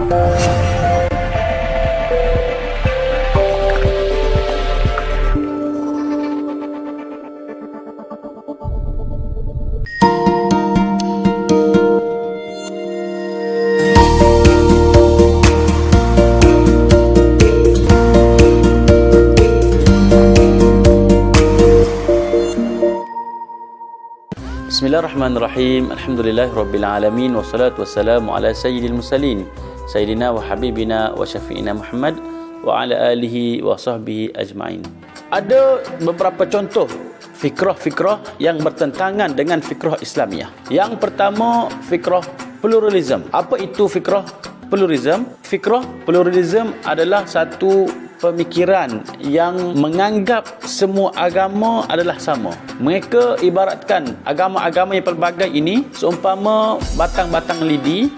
Bismillahirrahmanirrahim. Alhamdulillahirrabbilalamin. Wassalatu wassalamu ala sayyidil mursalin Sayyidina wa habibina wa syafi'ina Muhammad wa ala alihi wa sahbihi ajma'in. Ada beberapa contoh fikrah-fikrah yang bertentangan dengan fikrah Islamiah. Yang pertama, fikrah pluralism. Apa itu fikrah pluralism? Fikrah pluralism adalah satu pemikiran yang menganggap semua agama adalah sama. Mereka ibaratkan agama-agama yang pelbagai ini seumpama batang-batang lidi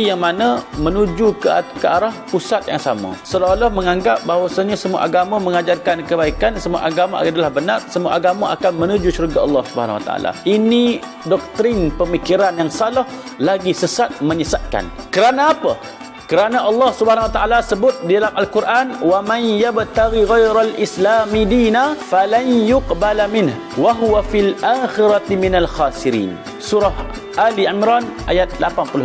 yang mana menuju ke arah pusat yang sama. Seolah-olah menganggap bahawasanya semua agama mengajarkan kebaikan, semua agama adalah benar, semua agama akan menuju syurga Allah Subhanahu Wa Taala. Ini doktrin pemikiran yang salah, lagi sesat, menyesatkan. Kerana apa? Kerana Allah Subhanahu Wa Taala sebut di dalam Al-Quran, wa man yabtaghi ghairal islami dina falan yuqbala minhu wa huwa fil akhirati minal khasirin. Surah Ali Imran ayat 85.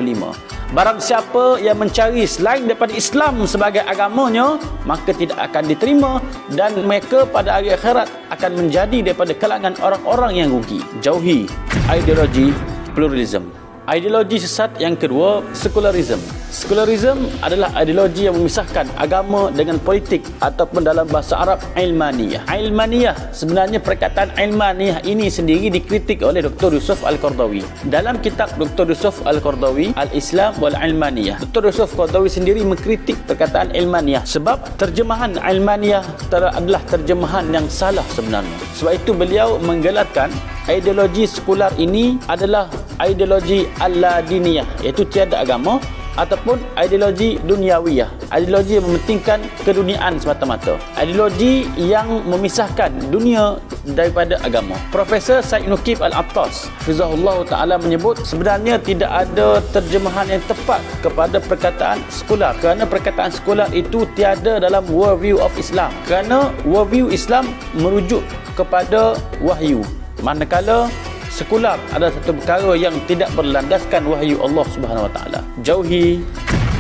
Barang siapa yang mencari selain daripada Islam sebagai agamanya, maka tidak akan diterima dan mereka pada hari akhirat akan menjadi daripada kalangan orang-orang yang rugi. Jauhi ideologi pluralism. Ideologi sesat yang kedua, sekularisme. Sekularisme adalah ideologi yang memisahkan agama dengan politik ataupun dalam bahasa Arab ilmaniyah. Ilmaniyah, sebenarnya perkataan ilmaniyah ini sendiri dikritik oleh Dr. Yusuf Al-Qaradawi. Dalam kitab Dr. Yusuf Al-Qaradawi, Al-Islam wal Ilmaniyah, Dr. Yusuf Al-Qaradawi sendiri mengkritik perkataan ilmaniyah sebab terjemahan ilmaniyah adalah terjemahan yang salah sebenarnya. Sebab itu beliau menggelarkan ideologi sekular ini adalah ideologi al-ladiniyah, iaitu tiada agama, ataupun ideologi duniawiyah, ideologi yang mementingkan keduniaan semata-mata, ideologi yang memisahkan dunia daripada agama. Profesor Said Nukib Al-Attas hafizahullah ta'ala menyebut sebenarnya tidak ada terjemahan yang tepat kepada perkataan sekular, kerana perkataan sekular itu tiada dalam worldview of Islam, kerana worldview Islam merujuk kepada wahyu, manakala sekular adalah satu perkara yang tidak berlandaskan wahyu Allah Subhanahu Wa Taala. Jauhi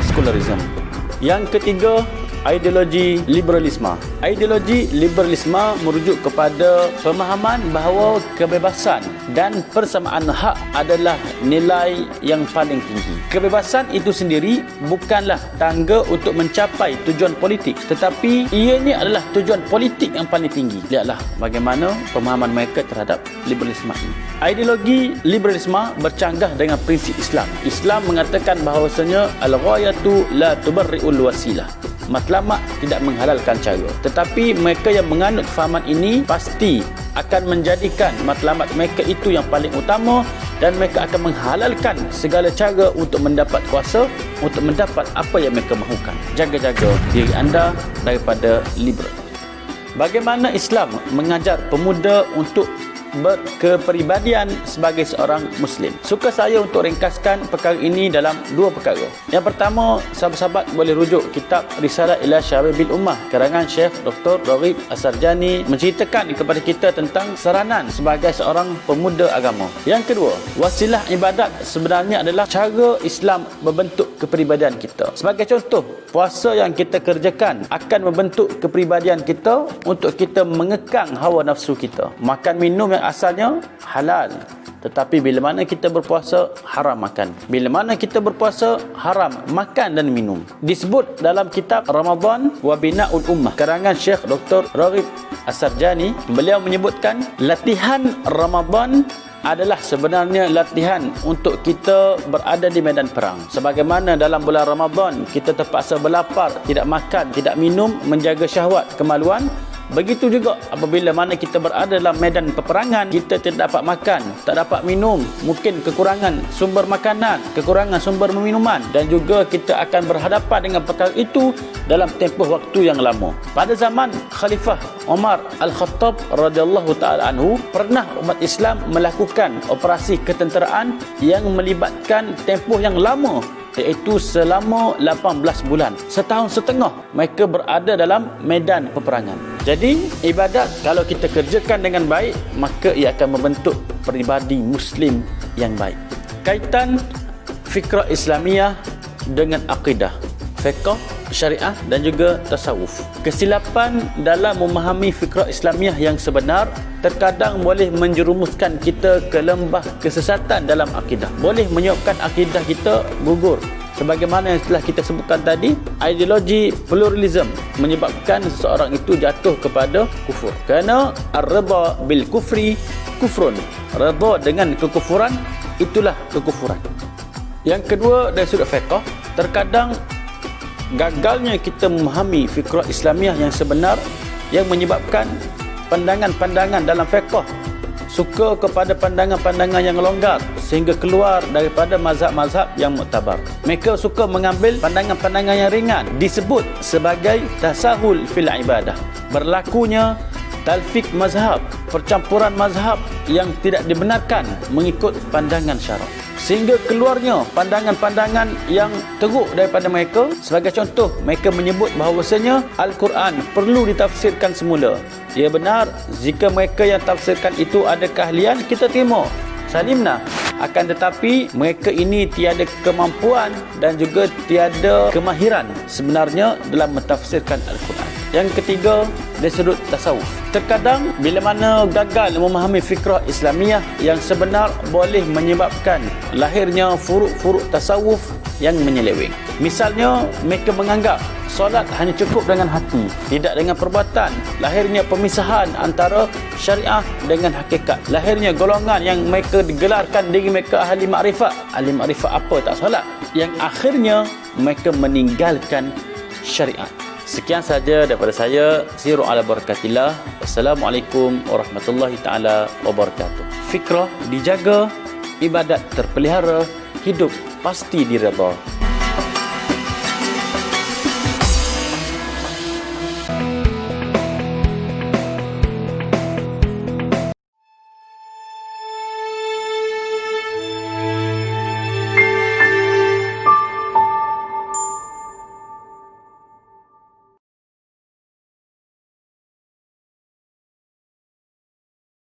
sekularisme. Yang ketiga, ideologi liberalisme. Ideologi liberalisme merujuk kepada pemahaman bahawa kebebasan dan persamaan hak adalah nilai yang paling tinggi. Kebebasan itu sendiri bukanlah tangga untuk mencapai tujuan politik, tetapi ianya adalah tujuan politik yang paling tinggi. Lihatlah bagaimana pemahaman mereka terhadap liberalisme ini. Ideologi liberalisme bercanggah dengan prinsip Islam. Islam mengatakan bahawasanya al-ghayatu la tubarri'ul wasilah. Matlamat tidak menghalalkan cara. Tetapi mereka yang menganut fahaman ini pasti akan menjadikan matlamat mereka itu yang paling utama, dan mereka akan menghalalkan segala cara untuk mendapat kuasa, untuk mendapat apa yang mereka mahukan. Jaga-jaga diri anda daripada liberal. Bagaimana Islam mengajar pemuda untuk berkepribadian sebagai seorang Muslim? Suka saya untuk ringkaskan perkara ini dalam dua perkara. Yang pertama, sahabat-sahabat boleh rujuk kitab Risalah ila Syababil Ummah karangan Syekh Dr. Raghib As-Sarjani, menceritakan kepada kita tentang saranan sebagai seorang pemuda agama. Yang kedua, wasilah ibadat sebenarnya adalah cara Islam membentuk kepribadian kita. Sebagai contoh, puasa yang kita kerjakan akan membentuk kepribadian kita untuk kita mengekang hawa nafsu kita. Makan minum yang asalnya halal, tetapi bila mana kita berpuasa, haram makan. Bila mana kita berpuasa, haram makan dan minum. Disebut dalam kitab Ramadan wa Bina'ul Ummah karangan Syekh Dr. Raghib As-Sarjani, beliau menyebutkan latihan Ramadan adalah sebenarnya latihan untuk kita berada di medan perang. Sebagaimana dalam bulan Ramadan kita terpaksa berlapar, tidak makan, tidak minum, menjaga syahwat, kemaluan, begitu juga apabila mana kita berada dalam medan peperangan, kita tidak dapat makan, tak dapat minum, mungkin kekurangan sumber makanan, kekurangan sumber minuman, dan juga kita akan berhadapan dengan perkara itu dalam tempoh waktu yang lama. Pada zaman Khalifah Umar Al-Khattab radhiyallahu taala anhu, pernah umat Islam melakukan operasi ketenteraan yang melibatkan tempoh yang lama, iaitu selama 18 bulan. Setahun setengah mereka berada dalam medan peperangan. Jadi ibadat kalau kita kerjakan dengan baik, maka ia akan membentuk peribadi Muslim yang baik. Kaitan fikrah Islamiah dengan akidah, fiqh, syariah dan juga tasawuf. Kesilapan dalam memahami fikrah Islamiah yang sebenar terkadang boleh menjerumuskan kita ke lembah kesesatan dalam akidah. Boleh menyebabkan akidah kita gugur. Sebagaimana yang telah kita sebutkan tadi, ideologi pluralism menyebabkan seseorang itu jatuh kepada kufur. Kerana ar-ridha bil kufri kufrun. Redha dengan kekufuran itulah kekufuran. Yang kedua, dari sudut fiqh, terkadang gagalnya kita memahami fikrah Islamiah yang sebenar yang menyebabkan pandangan-pandangan dalam fiqh suka kepada pandangan-pandangan yang longgar sehingga keluar daripada mazhab-mazhab yang muktabar. Mereka suka mengambil pandangan-pandangan yang ringan, disebut sebagai tasahul fil ibadah. Berlakunya talfik mazhab, percampuran mazhab yang tidak dibenarkan mengikut pandangan syarak, sehingga keluarnya pandangan-pandangan yang teruk daripada mereka. Sebagai contoh, mereka menyebut bahawasanya Al-Quran perlu ditafsirkan semula. Ya benar, jika mereka yang tafsirkan itu ada keahlian, kita terima, salimna. Akan tetapi mereka ini tiada kemampuan dan juga tiada kemahiran sebenarnya dalam mentafsirkan Al-Quran. Yang ketiga, dari sudut tasawuf, terkadang bila mana gagal memahami fikrah Islamiah yang sebenar boleh menyebabkan lahirnya furuk-furuk tasawuf yang menyeleweng. Misalnya, mereka menganggap solat hanya cukup dengan hati, tidak dengan perbuatan. Lahirnya pemisahan antara syariah dengan hakikat. Lahirnya golongan yang mereka gelarkan diri mereka ahli makrifat. Ahli makrifat apa tak solat? Yang akhirnya mereka meninggalkan syariat. Sekian saja daripada saya. Siru ala barakatillah. Wassalamualaikum warahmatullahi taala wabarakatuh. Fikrah dijaga, ibadat terpelihara, hidup pasti diredha.